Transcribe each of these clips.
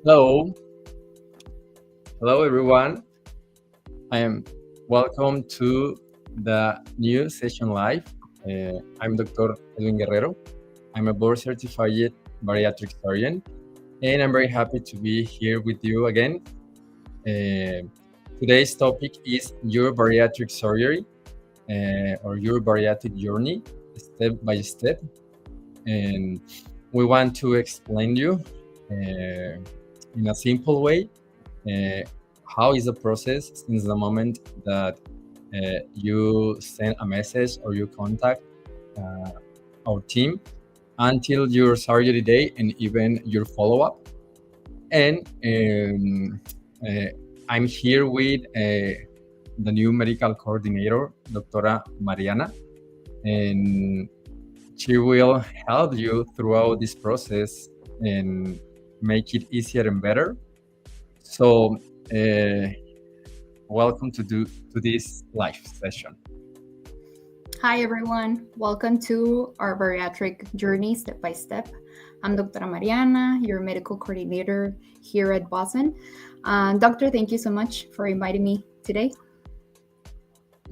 Hello, hello everyone. I am welcome to the new session live. I'm Dr. Edwin Guerrero. I'm a board certified bariatric surgeon, and I'm very happy to be here with you again. Today's topic is your bariatric surgery or your bariatric journey, step by step, and we want to explain you in a simple way how is the process since the moment that you send a message or you contact our team until your surgery day and even your follow-up. And I'm here with the new medical coordinator, Dr. Mariana, and she will help you throughout this process and make it easier and better. So welcome to this live session. Hi everyone, welcome to our bariatric journey step by step. I'm Dr. Mariana, your medical coordinator here at Boscen. Doctor, thank you so much for inviting me today.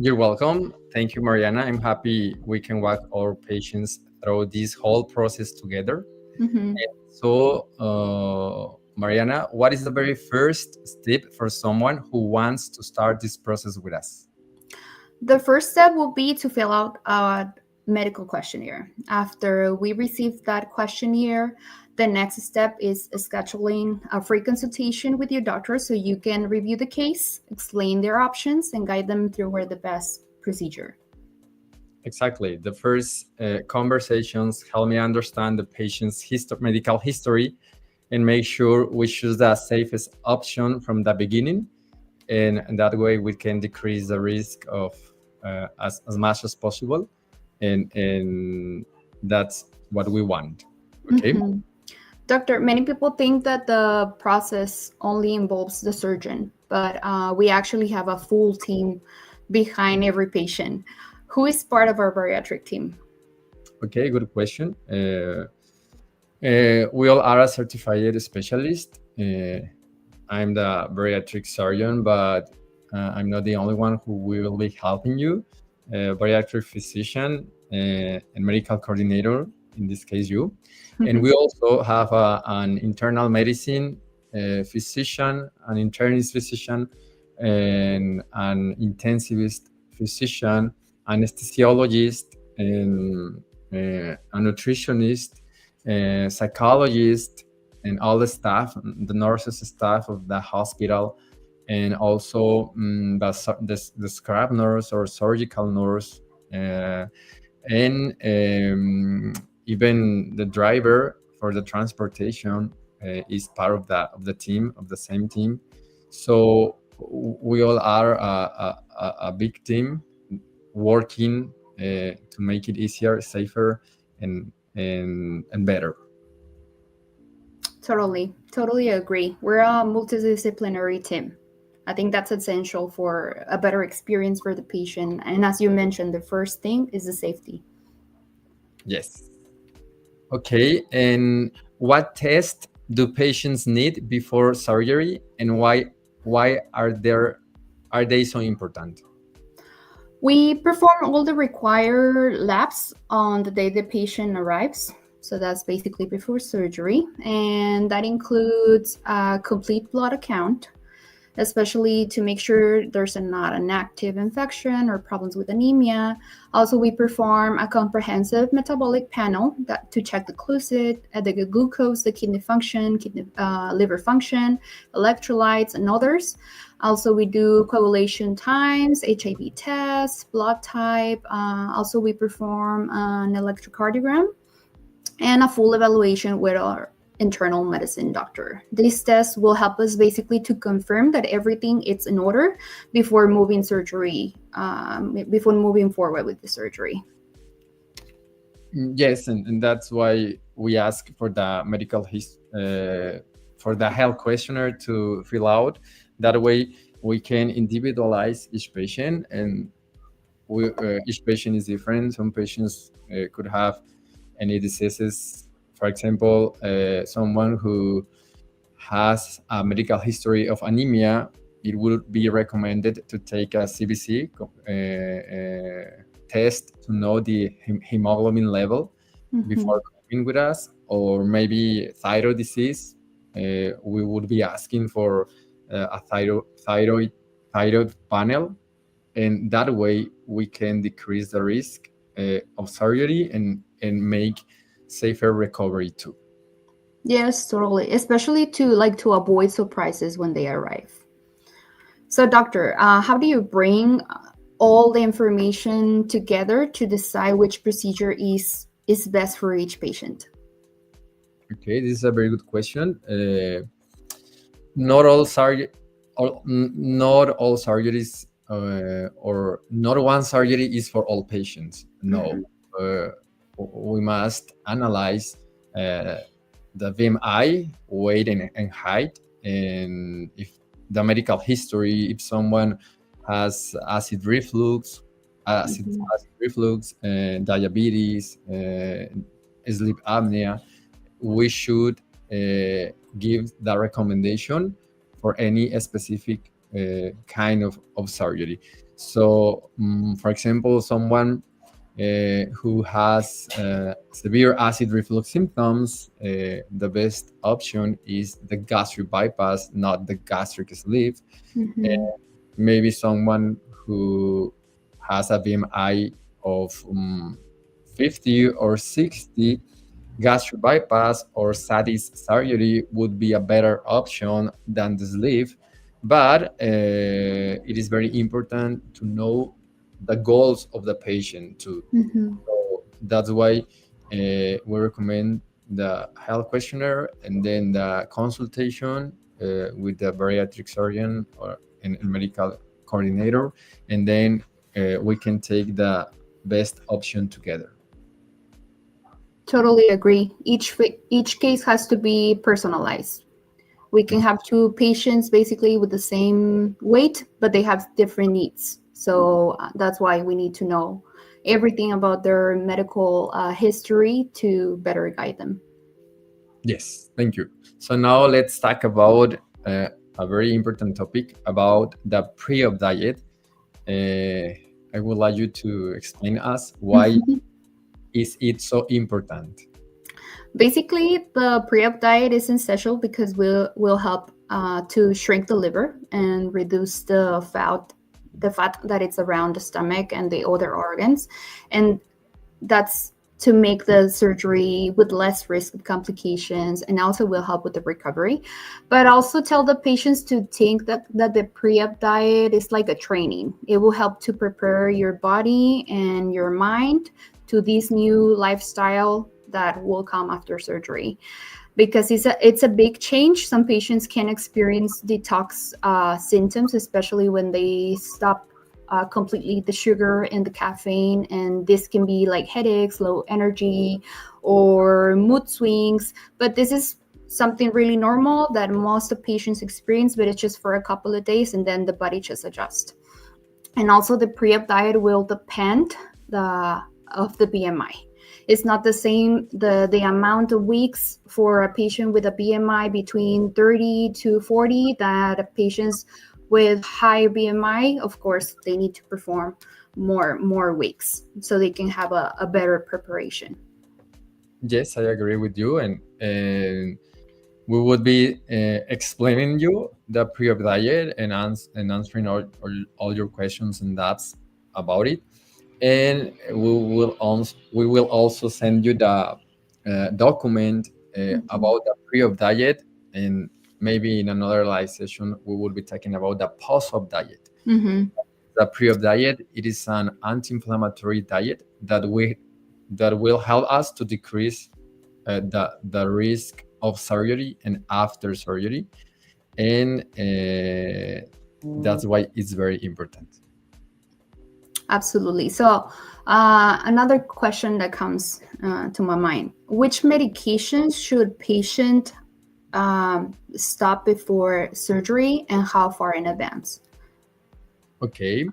You're welcome. Thank you, Mariana. I'm happy we can walk our patients through this whole process together. Mm-hmm. So, Mariana, what is the very first step for someone who wants to start this process with us? The first step will be to fill out a medical questionnaire. After we receive that questionnaire, the next step is scheduling a free consultation with your doctor so you can review the case, explain their options, and guide them through where the best procedure. Exactly. The first conversations help me understand the patient's medical history and make sure we choose the safest option from the beginning. And that way we can decrease the risk of as much as possible. And that's what we want. Okay. Mm-hmm. Doctor, many people think that the process only involves the surgeon, but we actually have a full team behind every patient. Who is part of our bariatric team? Okay, good question. We all are a certified specialist. I'm the bariatric surgeon, but I'm not the only one who will be helping you. Bariatric physician and medical coordinator, in this case you. Mm-hmm. And we also have an internal medicine physician, an internist physician, and an intensivist physician, anesthesiologist, and a nutritionist, psychologist, and all the staff, the nurses staff of the hospital, and also the scrub nurse or surgical nurse, and even the driver for the transportation is part of the team, of the same team. So we all are a big team working to make it easier, safer, and better. Totally agree. We're a multidisciplinary team. I think that's essential for a better experience for the patient. And as you mentioned, the first thing is the safety. Yes. Okay. And what tests do patients need before surgery, and why are they so important? We perform all the required labs on the day the patient arrives. So that's basically before surgery. And that includes a complete blood count, especially to make sure there's not an active infection or problems with anemia. Also, we perform a comprehensive metabolic panel to check the glucose, the kidney function, liver function, electrolytes, and others. Also, we do coagulation times, HIV tests, blood type. Also, we perform an electrocardiogram and a full evaluation with our internal medicine doctor. These tests will help us basically to confirm that everything is in order before moving forward with the surgery. Yes, and that's why we ask for the medical for the health questionnaire to fill out. That way we can individualize each patient, and each patient is different. Some patients could have any diseases. For example, someone who has a medical history of anemia, it would be recommended to take a CBC test to know the hemoglobin level before coming with us, or maybe thyroid disease. We would be asking for a thyroid panel, and that way we can decrease the risk of surgery and make safer recovery too. Yes, totally. Especially to avoid surprises when they arrive. So, doctor, how do you bring all the information together to decide which procedure is best for each patient? Okay, this is a very good question. Not all surgeries, or not one surgery is for all patients. No, we must analyze the BMI, weight, and height, and if the medical history, if someone has acid reflux, diabetes, sleep apnea, we should give the recommendation for any specific kind of surgery. So, for example, someone who has severe acid reflux symptoms, the best option is the gastric bypass, not the gastric sleeve. Maybe someone who has a BMI of 50 or 60, gastric bypass or SADIS surgery would be a better option than the sleeve. But it is very important to know the goals of the patient too. So that's why we recommend the health questionnaire and then the consultation with the bariatric surgeon or a medical coordinator, and then we can take the best option together. Totally agree. Each case has to be personalized. We can have two patients basically with the same weight, but they have different needs. So that's why we need to know everything about their medical history to better guide them. Yes, thank you. So now let's talk about a very important topic about the pre-op diet. I would like you to explain us why is it so important? Basically, the pre-op diet is essential because will help to shrink the liver and reduce the fat that it's around the stomach and the other organs, and that's to make the surgery with less risk of complications, and also will help with the recovery. But also tell the patients to think that the pre-op diet is like a training. It will help to prepare your body and your mind to this new lifestyle that will come after surgery, because it's a big change. Some patients can experience detox symptoms, especially when they stop completely the sugar and the caffeine, and this can be like headaches, low energy, or mood swings. But this is something really normal that most of patients experience, but it's just for a couple of days and then the body just adjusts. And also the pre-op diet will depend of the BMI. It's not the same, the amount of weeks for a patient with a BMI between 30 to 40 that patients with high BMI, of course, they need to perform more weeks so they can have a better preparation. Yes, I agree with you, and we would be explaining you the pre-op diet and answering all your questions and doubts about it. And we will also send you the document about the pre-op diet, and maybe in another live session we will be talking about the post-op diet. The pre-op diet, it is an anti-inflammatory diet that will help us to decrease the risk of surgery and after surgery, and that's why it's very important. Absolutely. So another question that comes to my mind: which medications should patient stop before surgery, and how far in advance? Okay.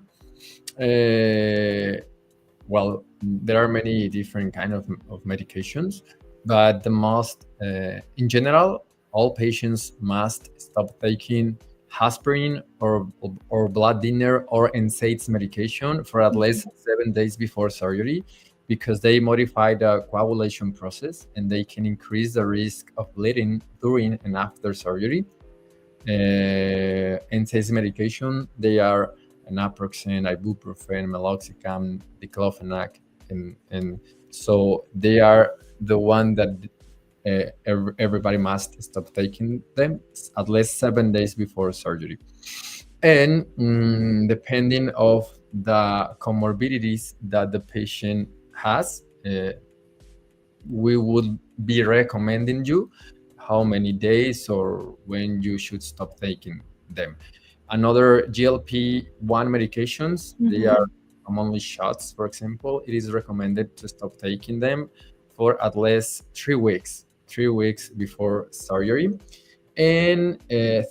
Well, there are many different kind of medications, but the most, in general, all patients must stop taking aspirin or blood thinner or NSAIDs medication for at least 7 days before surgery, because they modify the coagulation process and they can increase the risk of bleeding during and after surgery. NSAIDs medication, they are naproxen, ibuprofen, meloxicam, diclofenac, and so they are the one that everybody must stop taking them at least 7 days before surgery. And depending of the comorbidities that the patient has, we would be recommending you how many days or when you should stop taking them. Another GLP-1 medications, they are commonly shots, for example. It is recommended to stop taking them for at least 3 weeks before surgery. And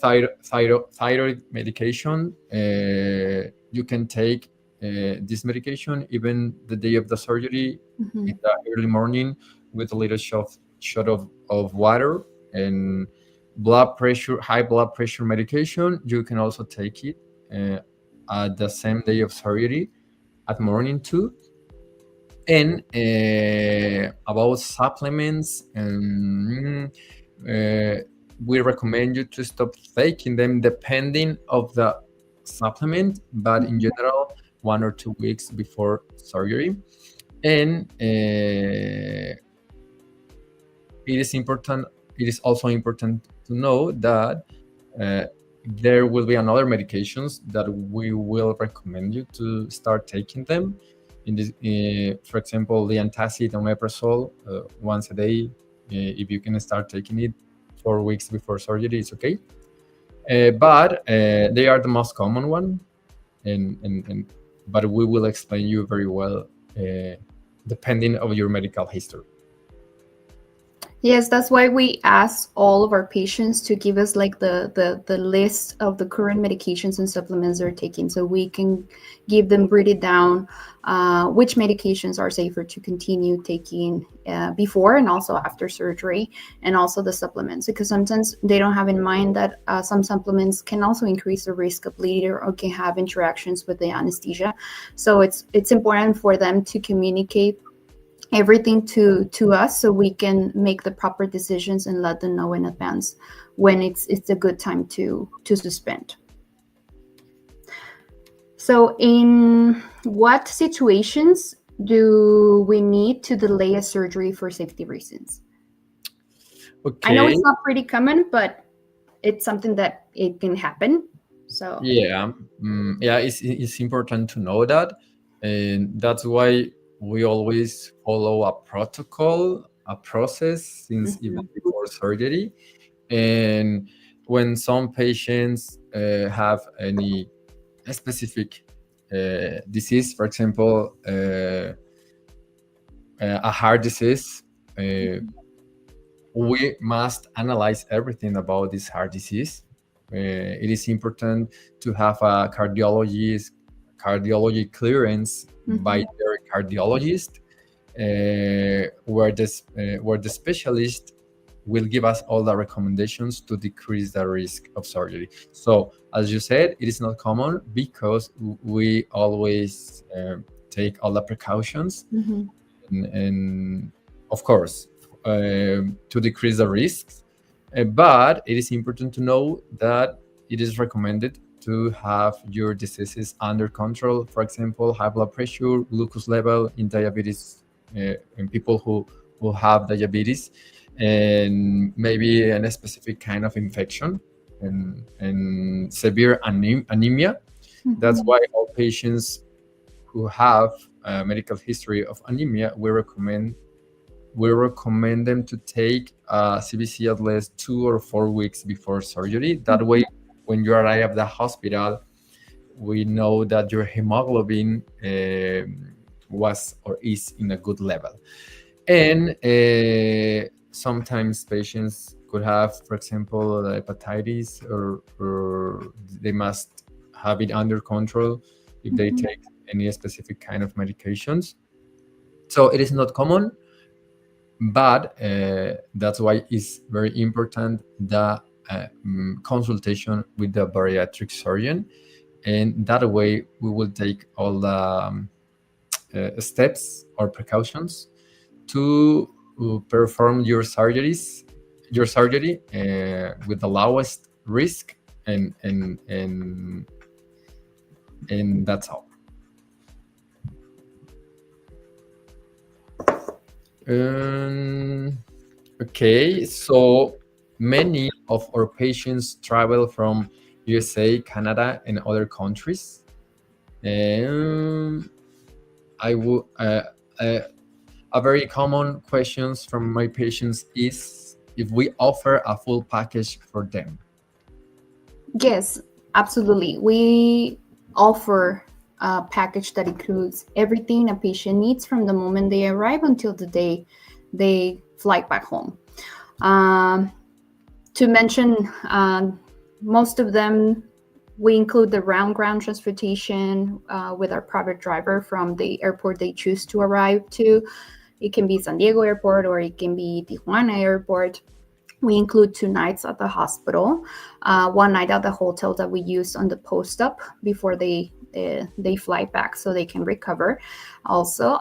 thyroid medication, you can take this medication even the day of the surgery in the early morning with a little shot of water. And high blood pressure medication, you can also take it at the same day of surgery at morning too. And about supplements, we recommend you to stop taking them depending of the supplement, but in general 1 or 2 weeks before surgery. And it is also important to know that there will be another medications that we will recommend you to start taking them. In this, for example, the antacid omeprazole once a day. If you can start taking it 4 weeks before surgery, it's okay. But they are the most common one, but we will explain you very well depending of your medical history. Yes, that's why we ask all of our patients to give us like the list of the current medications and supplements they're taking, so we can give them, break it down, which medications are safer to continue taking before and also after surgery, and also the supplements, because sometimes they don't have in mind that some supplements can also increase the risk of bleeding or can have interactions with the anesthesia. So it's important for them to communicate everything to us so we can make the proper decisions and let them know in advance when it's a good time to suspend. So in what situations do we need to delay a surgery for safety reasons? Okay. I know it's not pretty common, but it's something that it can happen. So yeah, it's important to know that, and that's why we always follow a protocol, a process since even before surgery. And when some patients have any specific disease, for example, a heart disease, we must analyze everything about this heart disease. It is important to have a cardiology clearance by their cardiologist, where the specialist will give us all the recommendations to decrease the risk of surgery. So, as you said, it is not common because we always take all the precautions, and of course, to decrease the risks. But it is important to know that it is recommended to have your diseases under control. For example, high blood pressure, glucose level in diabetes, in people who have diabetes, and maybe a specific kind of infection and severe anemia. That's why all patients who have a medical history of anemia, we recommend them to take CBC at least 2 or 4 weeks before surgery. That way, when you arrive at the hospital, we know that your hemoglobin was or is in a good level. And sometimes patients could have, for example, hepatitis, or they must have it under control if they take any specific kind of medications. So it is not common, But that's why it's very important the consultation with the bariatric surgeon, and that way we will take all the steps or precautions to perform your surgery with the lowest risk, and that's all. Okay, so many of our patients travel from USA, Canada, and other countries. I would a very common questions from my patients is if we offer a full package for them. Yes, absolutely. We offer a package that includes everything a patient needs from the moment they arrive until the day they fly back home. To mention, most of them, we include the round-ground transportation with our private driver from the airport they choose to arrive to. It can be San Diego Airport or it can be Tijuana Airport. We include 2 nights at the hospital, 1 night at the hotel that we use on the post-op before they fly back so they can recover. Also,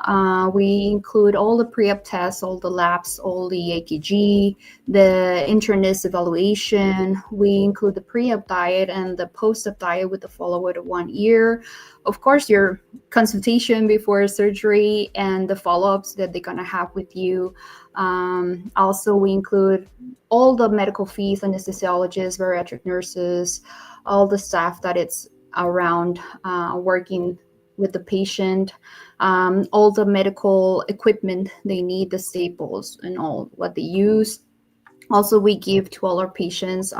we include all the pre-op tests, all the labs, all the AKG, the internist evaluation. We include the pre-op diet and the post-op diet with the follow-up of 1 year. Of course, your consultation before surgery and the follow-ups that they're gonna have with you. Also, we include all the medical fees, anesthesiologists, bariatric nurses, all the staff that it's around working with the patient, all the medical equipment they need, the staples and all what they use. Also, we give to all our patients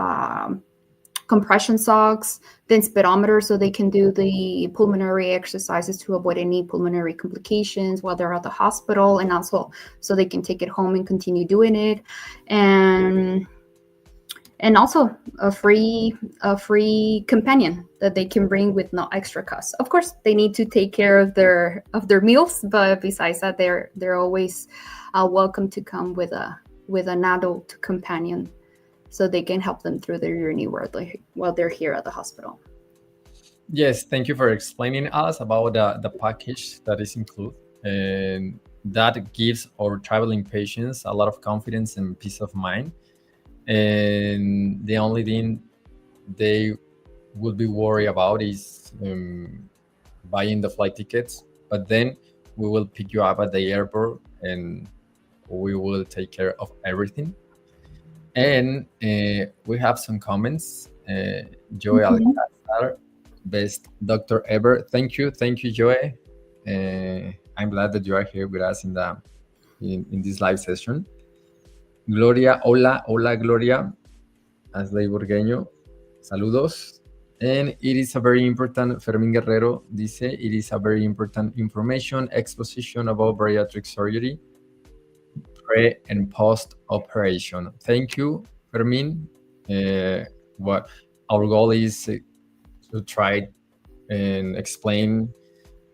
compression socks, the speedometer, so they can do the pulmonary exercises to avoid any pulmonary complications while they're at the hospital, and also so they can take it home and continue doing it. And also a free companion that they can bring with no extra cost. Of course, they need to take care of their meals, but besides that, they're always welcome to come with an adult companion, so they can help them through their journey while they're here at the hospital. Yes, thank you for explaining us about the package that is included, and that gives our traveling patients a lot of confidence and peace of mind. And the only thing they would be worried about is buying the flight tickets, but then we will pick you up at the airport and we will take care of everything. And we have some comments. Joey Alcázar, best doctor ever. Thank you, Joey. I'm glad that you are here with us in this live session. Gloria, hola Gloria, Asley Burgueño, saludos. And it is a very important, Fermín Guerrero dice, it is a very important information, exposition about bariatric surgery, pre and post operation. Thank you, Fermín. What our goal is to try and explain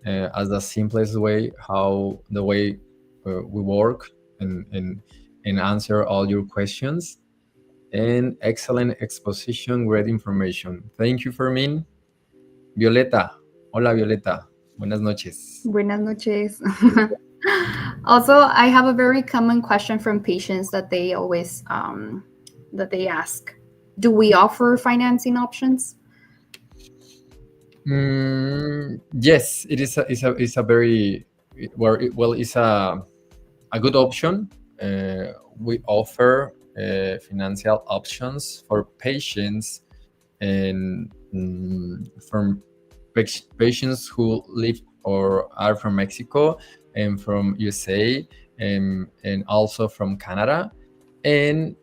as the simplest way how the way we work and answer all your questions. And excellent exposition, great information. Thank you, Fermín. Violeta. Hola, Violeta. Buenas noches. Buenas noches. Also, I have a very common question from patients that they always that they ask: do we offer financing options? Yes, it is. It's a very well. It's a good option. We offer financial options for patients and from patients who live or are from Mexico and from USA and also from Canada. And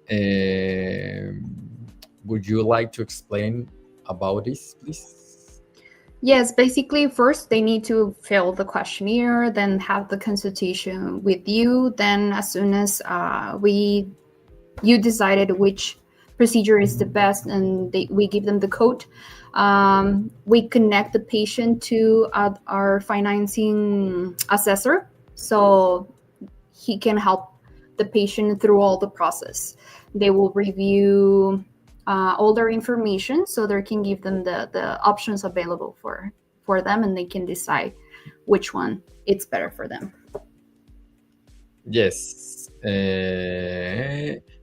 would you like to explain about this, please? Yes, basically, first they need to fill the questionnaire, then have the consultation with you. Then, as soon as you decided which procedure is the best, and we give them the code, we connect the patient to our financing assessor, so he can help the patient through all the process. They will review all their information so they can give them the options available for them, and they can decide which one it's better for them. Yes,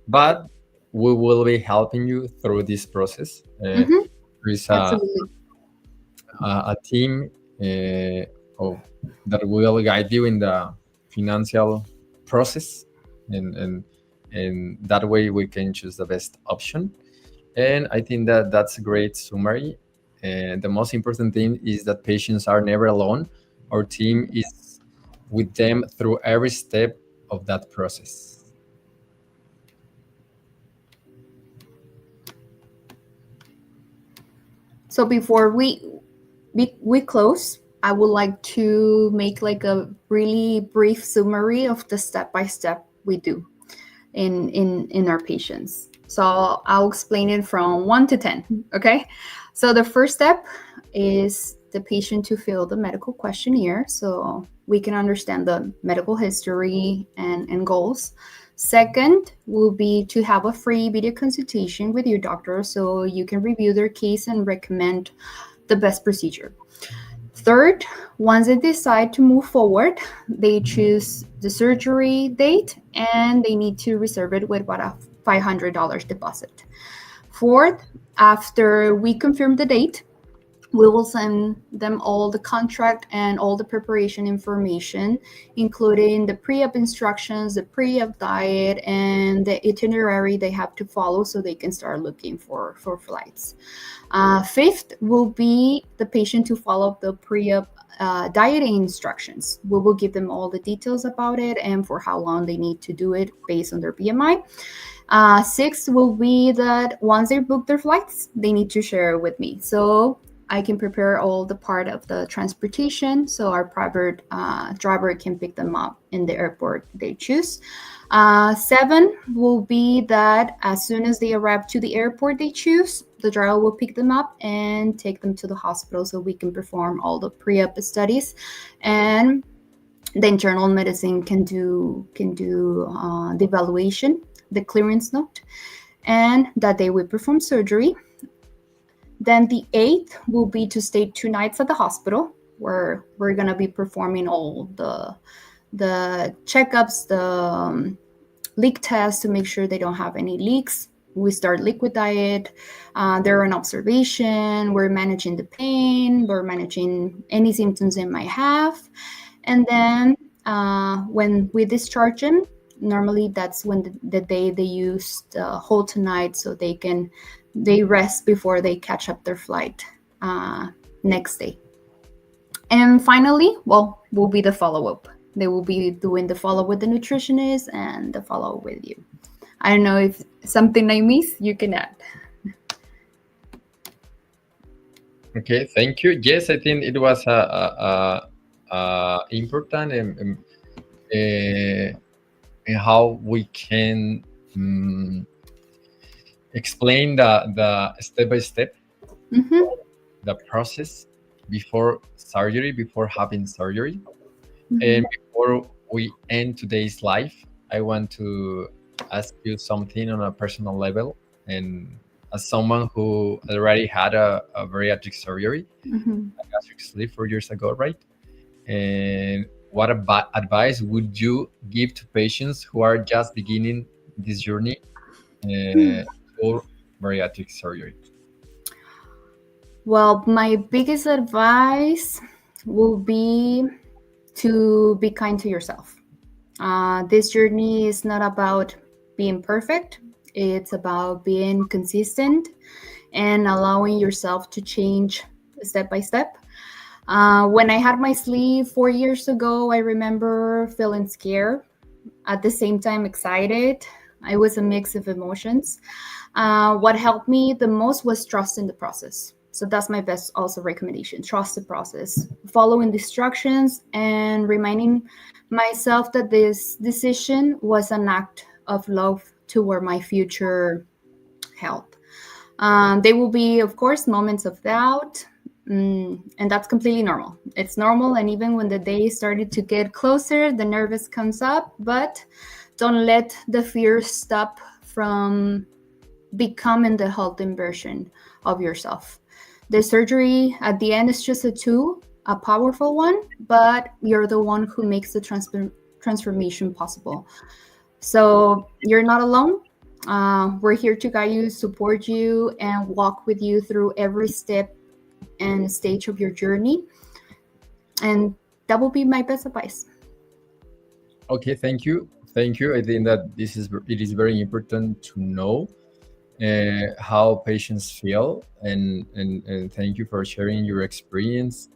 but we will be helping you through this process. There is a team that will guide you in the financial process, and that way we can choose the best option. And I think that that's a great summary. And the most important thing is that patients are never alone. Our team is with them through every step of that process. So before we close, I would like to make like a really brief summary of the step-by-step we do in our patients. So I'll explain it from 1 to 10, okay? So the first step is the patient to fill the medical questionnaire so we can understand the medical history and goals. Second will be to have a free video consultation with your doctor so you can review their case and recommend the best procedure. Third, once they decide to move forward, they choose the surgery date and they need to reserve it with about a $500 deposit. Fourth, after we confirm the date, we will send them all the contract and all the preparation information, including the pre-op instructions, the pre-op diet, and the itinerary they have to follow so they can start looking for flights. Fifth will be the patient to follow the pre-op dieting instructions. We will give them all the details about it and for how long they need to do it based on their BMI. Sixth will be that once they book their flights, they need to share it with me. So I can prepare all the part of the transportation so our private driver can pick them up in the airport they choose. 7 will be that as soon as they arrive to the airport they choose, the driver will pick them up and take them to the hospital so we can perform all the pre-op studies, and the internal medicine can do the evaluation, the clearance note, and that day we perform surgery. Then the 8th will be to stay 2 nights at the hospital where we're going to be performing all the checkups, the leak tests to make sure they don't have any leaks. We start liquid diet. They're on observation. We're managing the pain. We're managing any symptoms they might have. And then when we discharge them, normally that's when the day they use the whole tonight so they rest before they catch up their flight next day. And finally, will be the follow-up. They will be doing the follow-up with the nutritionist and the follow-up with you. I don't know if something I miss, you can add. Okay, thank you. Yes, I think it was important and how we can explain the step-by-step, the process before surgery, before having surgery. And before we end today's live, I want to ask you something on a personal level. And as someone who already had a bariatric surgery, a gastric sleeve 4 years ago, right? And what advice would you give to patients who are just beginning this journey for bariatric surgery? Well, my biggest advice will be to be kind to yourself. This journey is not about being perfect. It's about being consistent and allowing yourself to change step by step. When I had my sleeve 4 years ago, I remember feeling scared, at the same time excited. I was a mix of emotions. What helped me the most was trust in the process. So that's my best also recommendation. Trust the process, following the instructions, and reminding myself that this decision was an act of love toward my future health. There will be, of course, moments of doubt, and that's completely normal. It's normal, and even when the day started to get closer, the nervous comes up, but don't let the fear stop from becoming the healthy version of yourself. The surgery at the end is just a tool, a powerful one, but you're the one who makes the transformation possible. So you're not alone. We're here to guide you, support you, and walk with you through every step and stage of your journey. And that will be my best advice. Okay, thank you. Thank you. I think that it is very important to know how patients feel, and thank you for sharing your experience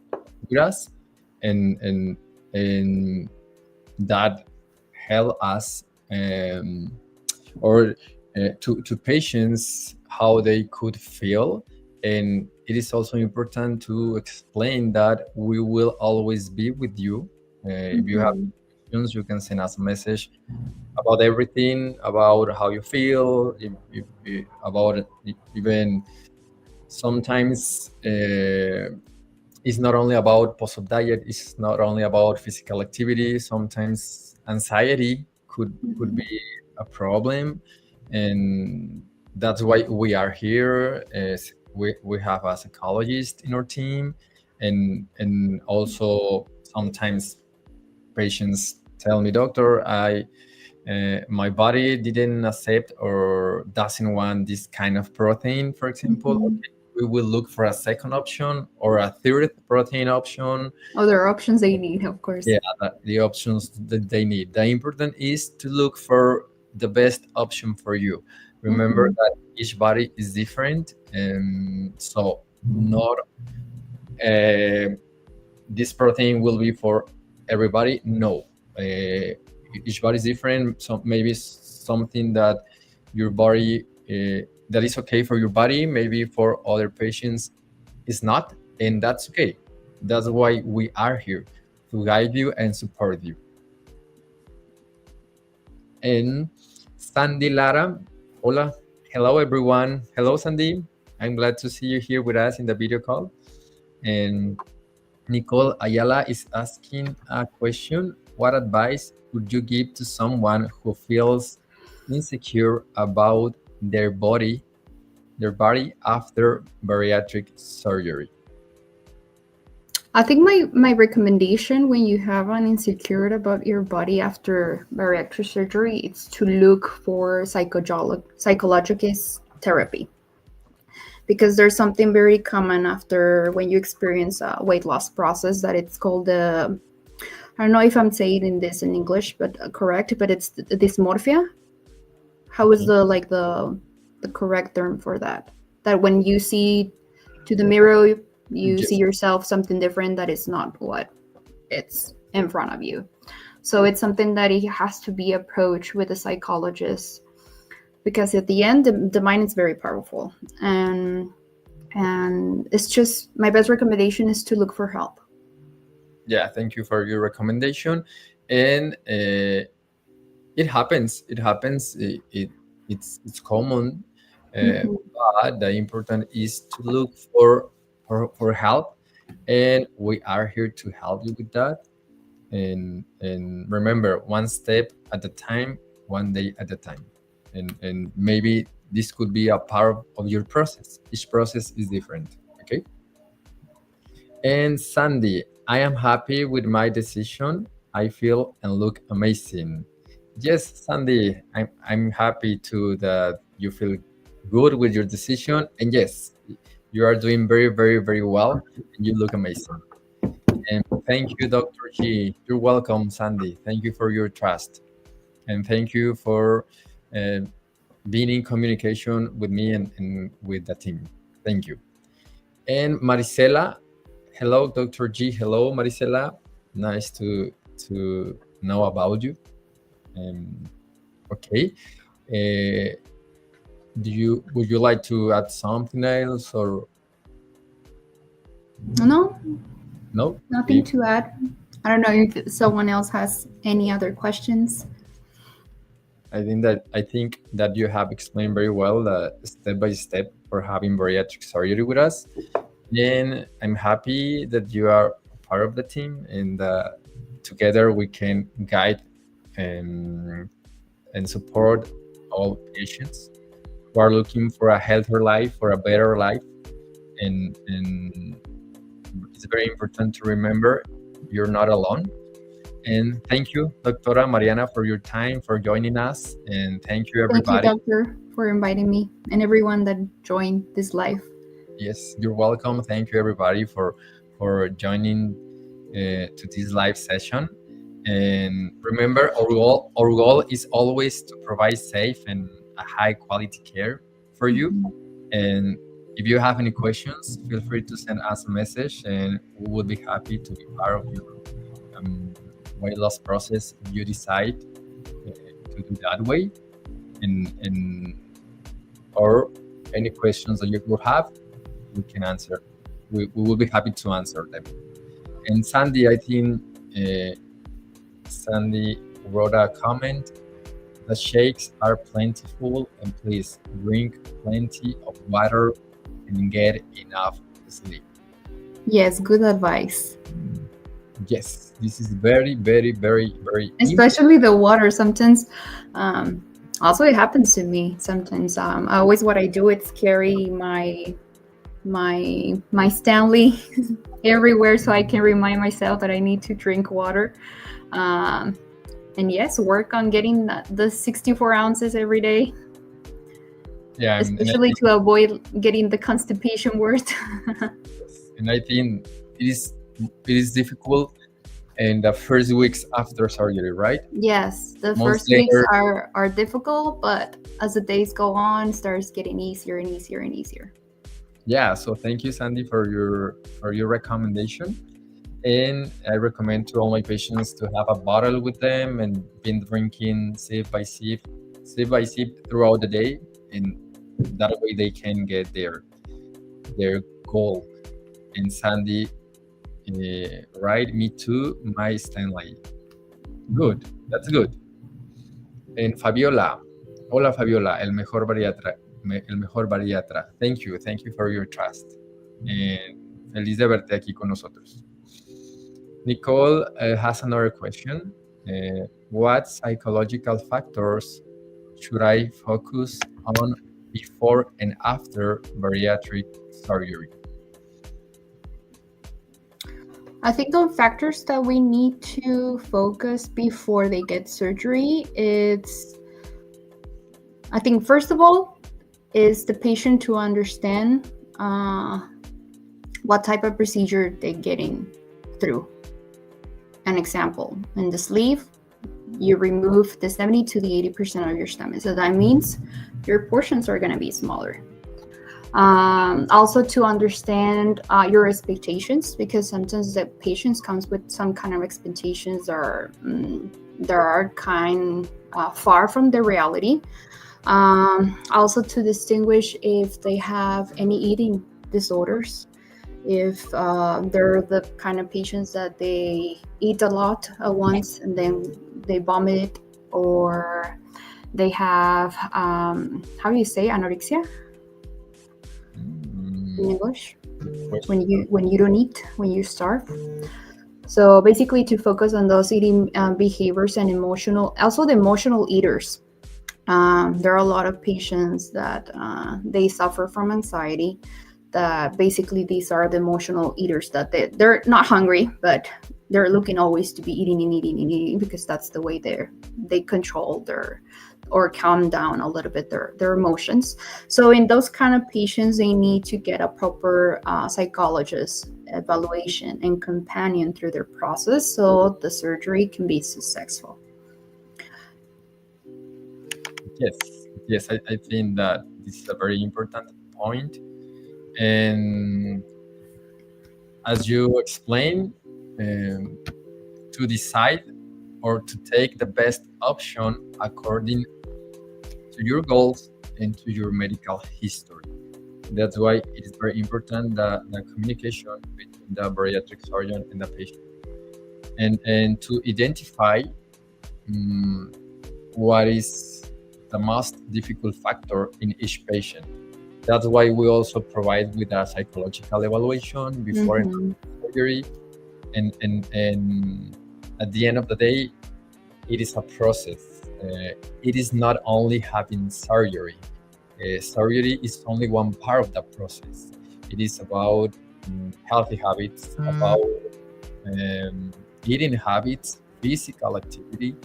with us, and that help us or to patients how they could feel. And it is also important to explain that we will always be with you. If you have questions, you can send us a message about everything, about how you feel, about even sometimes it's not only about post-op diet, it's not only about physical activity. Sometimes anxiety could be a problem, and that's why we are here. As we have a psychologist in our team, and also sometimes patients tell me, doctor, my body didn't accept or doesn't want this kind of protein, for example. Okay, we will look for a second option or a third protein option. Other options they need, of course. Yeah, the options that they need. The important is to look for the best option for you. Remember that each body is different, and so not this protein will be for everybody. No, each body is different. So maybe something that your body that is okay for your body, maybe for other patients is not, and that's okay. That's why we are here, to guide you and support you. And Sandy Lara, hola, hello everyone. Hello Sandy, I'm glad to see you here with us in the video call. And Nicole Ayala is asking a question. What advice would you give to someone who feels insecure about their body after bariatric surgery? I think my recommendation when you have an insecurity about your body after bariatric surgery is to look for psychological therapy. Because there's something very common after when you experience a weight loss process that it's called the, I don't know if I'm saying this in English, but correct, but it's dysmorphia. How is the correct term for that? That when you see to the mirror, you see yourself something different that is not what it's in front of you. So it's something that it has to be approached with a psychologist, because at the end, the mind is very powerful. And it's just, my best recommendation is to look for help. Yeah, thank you for your recommendation. And it happens. It's common. But the important is to look for help, and we are here to help you with that. And remember, one step at a time, one day at a time. And maybe this could be a part of your process. Each process is different. Okay. And Sandy, I am happy with my decision. I feel and look amazing. Yes, Sandy, I'm happy too that you feel good with your decision. And yes, you are doing very, very, very well, and you look amazing. And thank you, Dr. G. You're welcome, Sandy. Thank you for your trust. And thank you for being in communication with me and with the team. Thank you. And Marisela, hello, Dr. G. Hello, Marisela. Nice to know about you. Okay. Would you like to add something else, or No, nothing okay. to add. I don't know if someone else has any other questions. I think that you have explained very well the step by step for having bariatric surgery with us, and I'm happy that you are part of the team, and together we can guide and support all patients who are looking for a healthier life, for a better life. And it's very important to remember you're not alone. And thank you, Doctora Mariana, for your time, for joining us. And thank you, Thank you, everybody. doctor, for inviting me and everyone that joined this live. Yes, you're welcome. Thank you, everybody, for joining to this live session. And remember, our goal is always to provide safe and a high quality care for you. And if you have any questions, feel free to send us a message, and we will be happy to be part of your weight loss process if you decide to do that way. And or any questions that you will have, we can answer. We will be happy to answer them. And Sandy, I think Sandy wrote a comment. The shakes are plentiful, and please drink plenty of water and get enough sleep. Yes, good advice. Yes, this is very, very, very, very Especially the water. Sometimes, also it happens to me. Sometimes, always what I do is carry my Stanley everywhere, so I can remind myself that I need to drink water. And yes, work on getting the 64 ounces every day. Yeah, especially to avoid getting the constipation word. And I think it is difficult in the first weeks after surgery, right? Yes, the first weeks are difficult, but as the days go on, it starts getting easier and easier and easier. Yeah, so thank you, Sandy, for your recommendation. And I recommend to all my patients to have a bottle with them and been drinking sip by sip throughout the day, and that way they can get their goal. And Sandy, right? Me too, my Stanley. Good, that's good. And Fabiola, hola Fabiola, el mejor bariatra. Thank you for your trust. Feliz de verte aquí con nosotros. Nicole has another question. What psychological factors should I focus on before and after bariatric surgery? I think the factors that we need to focus before they get surgery, I think first of all, is the patient to understand what type of procedure they're getting through. An example, in the sleeve, you remove the 70 to the 80% of your stomach. So that means your portions are going to be smaller. Also to understand your expectations, because sometimes the patients comes with some kind of expectations or there are kind far from the reality. Also to distinguish if they have any eating disorders, if they're the kind of patients that they eat a lot at once and then they vomit, or they have how do you say anorexia in English? When you don't eat, when you starve. So basically to focus on those eating behaviors and also the emotional eaters. There are a lot of patients that they suffer from anxiety, that basically these are the emotional eaters, that they're not hungry, but they're looking always to be eating and eating and eating, because that's the way they control or calm down a little bit their emotions. So in those kind of patients, they need to get a proper psychologist evaluation and companion through their process so the surgery can be successful. Yes, I think that this is a very important point. And as you explained, to decide or to take the best option according to your goals and to your medical history. That's why it is very important that the communication between the bariatric surgeon and the patient, and to identify what is the most difficult factor in each patient. That's why we also provide with a psychological evaluation before surgery, and at the end of the day, it is a process. it is not only having surgery. Surgery is only one part of that process. It is about healthy habits, about eating habits, physical activity,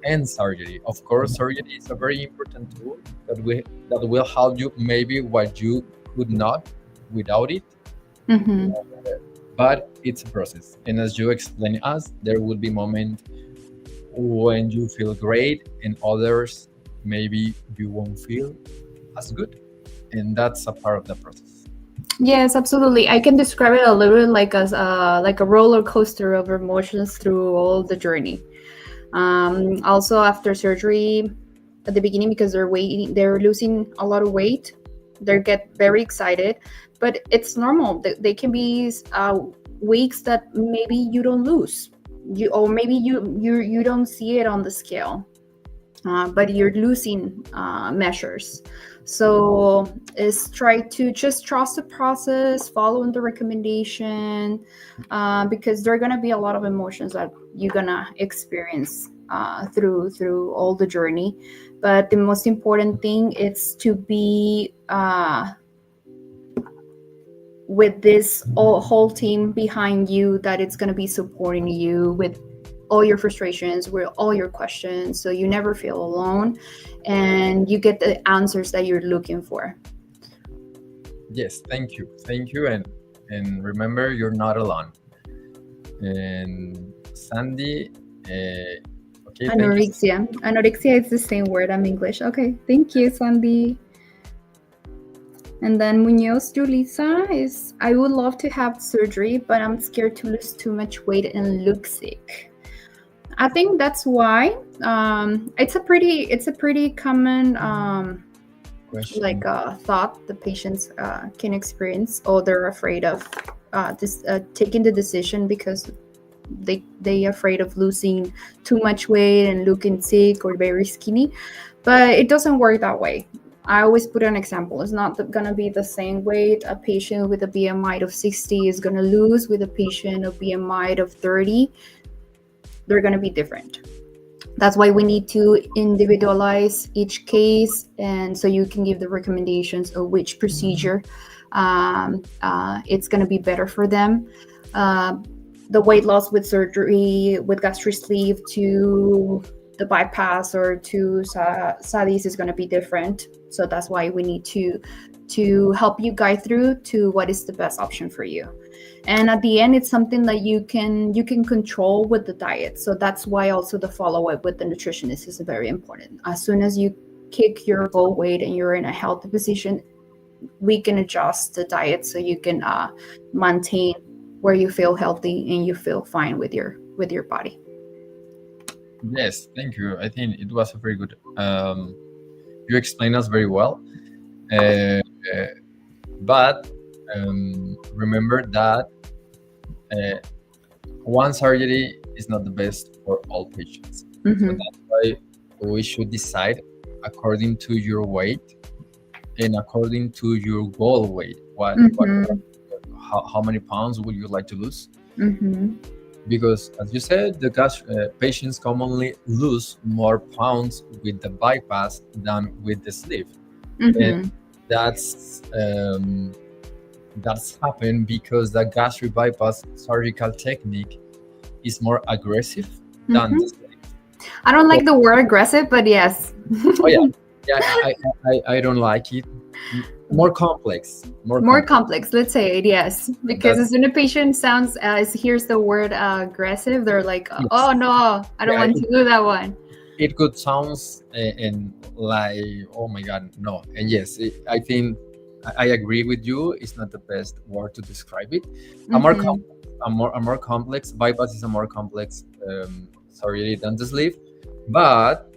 and surgery. Of course, surgery is a very important tool that will help you maybe what you could not without it. Mm-hmm. But it's a process, and as you explained us, there will be moments when you feel great, and others maybe you won't feel as good, and that's a part of the process. Yes, absolutely. I can describe it a little bit like as like a roller coaster of emotions through all the journey. Also, after surgery, at the beginning, because they're losing a lot of weight, they get very excited, but it's normal. They can be weeks that maybe you don't lose, or maybe you don't see it on the scale, but you're losing measures. So is try to just trust the process, following the recommendation, because there are gonna be a lot of emotions that you're gonna experience through all the journey. But the most important thing is to be with this whole team behind you, that it's gonna be supporting you with all your frustrations, with all your questions, so you never feel alone and you get the answers that you're looking for. Yes, thank you, and remember, you're not alone. And Sandy, okay, thank you. Anorexia is the same word. I'm English. Okay, thank you, Sandy. And then Munoz Julissa is, I would love to have surgery, but I'm scared to lose too much weight and look sick. I think that's why it's a pretty common Question. like thought the patients can experience, or they're afraid of taking the decision because they afraid of losing too much weight and looking sick or very skinny. But it doesn't work that way. I always put an example. It's not gonna be the same weight a patient with a BMI of 60 is gonna lose with a patient of BMI of 30. They're gonna be different. That's why we need to individualize each case, and so you can give the recommendations of which procedure it's going to be better for them. The weight loss with surgery, with gastric sleeve to the bypass or to SADIs is going to be different. So that's why we need to help you guide through to what is the best option for you. And at the end, it's something that you can control with the diet. So that's why also the follow-up with the nutritionist is very important. As soon as you kick your goal weight and you're in a healthy position, we can adjust the diet so you can maintain where you feel healthy and you feel fine with your body. Yes, thank you. I think it was a very good. You explained us very well, but remember that one surgery is not the best for all patients. Mm-hmm. So that's why we should decide according to your weight and according to your goal weight. How many pounds would you like to lose? Mm-hmm. Because, as you said, the patients commonly lose more pounds with the bypass than with the sleeve. Mm-hmm. And that's happened because the gastric bypass surgical technique is more aggressive than the sleeve. I don't like the word aggressive, but yes. Oh yeah, I don't like it. More complex. More complex, let's say it, yes. Because as soon as a patient hears the word aggressive, they're like, oh no, I don't want to do that one. It could sound and like, oh my God, no. And yes, I think I agree with you. It's not the best word to describe it. A more complex bypass is a more complex surgery than the sleeve, but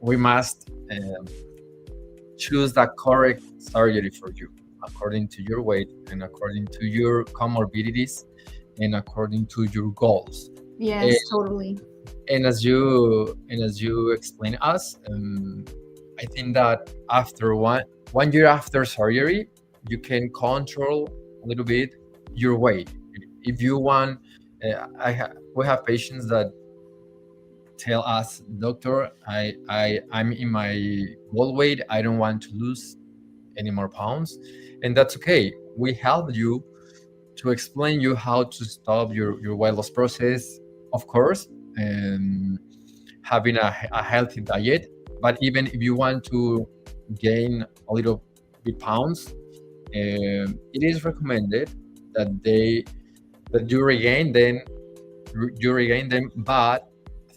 we must choose the correct surgery for you according to your weight and according to your comorbidities and according to your goals. Yes, totally. And as you explain us, I think that after one year after surgery, you can control a little bit your weight. If you want, we have patients that tell us, doctor, I'm in my goal weight, I don't want to lose any more pounds, and that's okay. We help you to explain you how to stop your weight loss process, of course, and having a healthy diet. But even if you want to gain a little bit pounds, it is recommended that you regain them, but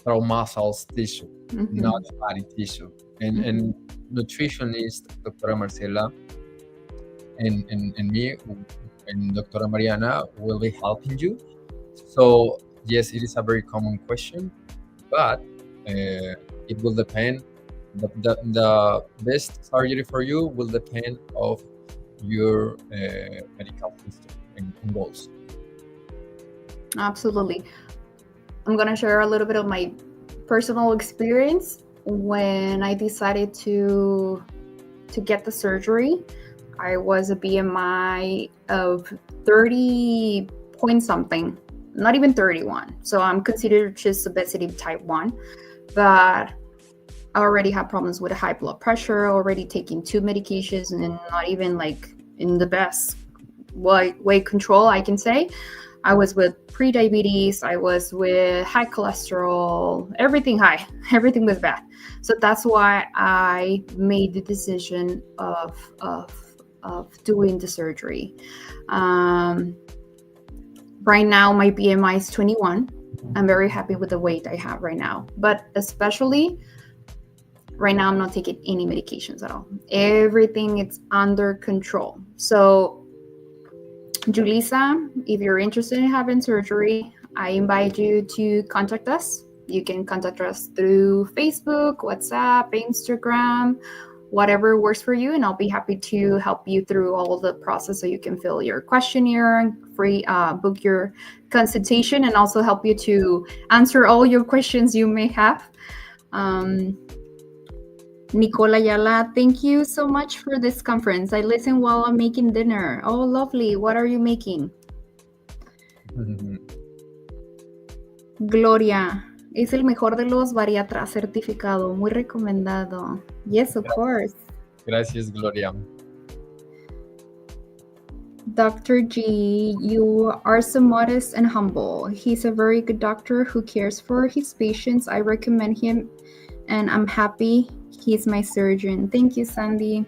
through muscles tissue, not fatty tissue. And nutritionist Dr. Marcela and me and Dr. Mariana will be helping you. So yes, it is a very common question, but it will depend. The best surgery for you will depend of your medical history and goals. Absolutely. I'm going to share a little bit of my personal experience. When I decided to get the surgery, I was a BMI of 30 point something, not even 31. So I'm considered just obesity type 1, but I already had problems with high blood pressure, already taking 2 medications, and not even like in the best weight control, I can say. I was with pre-diabetes, I was with high cholesterol, everything high, everything was bad. So that's why I made the decision of doing the surgery. Right now, my BMI is 21. I'm very happy with the weight I have right now, but especially right now, I'm not taking any medications at all. Everything is under control. So Julissa, if you're interested in having surgery, I invite you to contact us. You can contact us through Facebook, WhatsApp, Instagram, whatever works for you, and I'll be happy to help you through all the process so you can fill your questionnaire, book your consultation, and also help you to answer all your questions you may have. Nicola Yala, thank you so much for this conference. I listen while I'm making dinner. Oh, lovely. What are you making? Gloria, es el mejor de los bariatras, certificado, muy recomendado. Yes, of course. Gracias, Gloria. Dr. G, you are so modest and humble. He's a very good doctor who cares for his patients. I recommend him, and I'm happy he's my surgeon. Thank you, Sandy.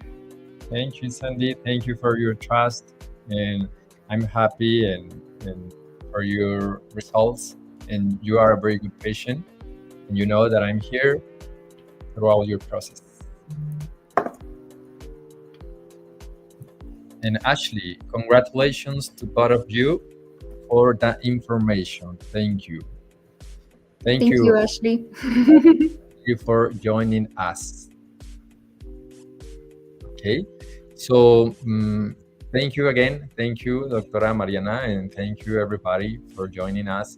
Thank you, Sandy. Thank you for your trust, and I'm happy and for your results. And you are a very good patient, and you know that I'm here throughout your process. And Ashley, congratulations to both of you for that information. Thank you. Thank you, Ashley. Thank you for joining us. Okay, so thank you again. Thank you, Dr. Mariana, and thank you everybody for joining us.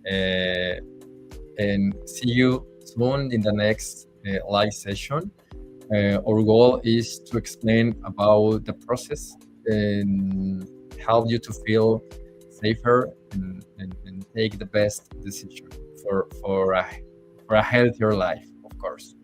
And see you soon in the next live session. Our goal is to explain about the process and help you to feel safer and take the best decision for a healthier life, of course.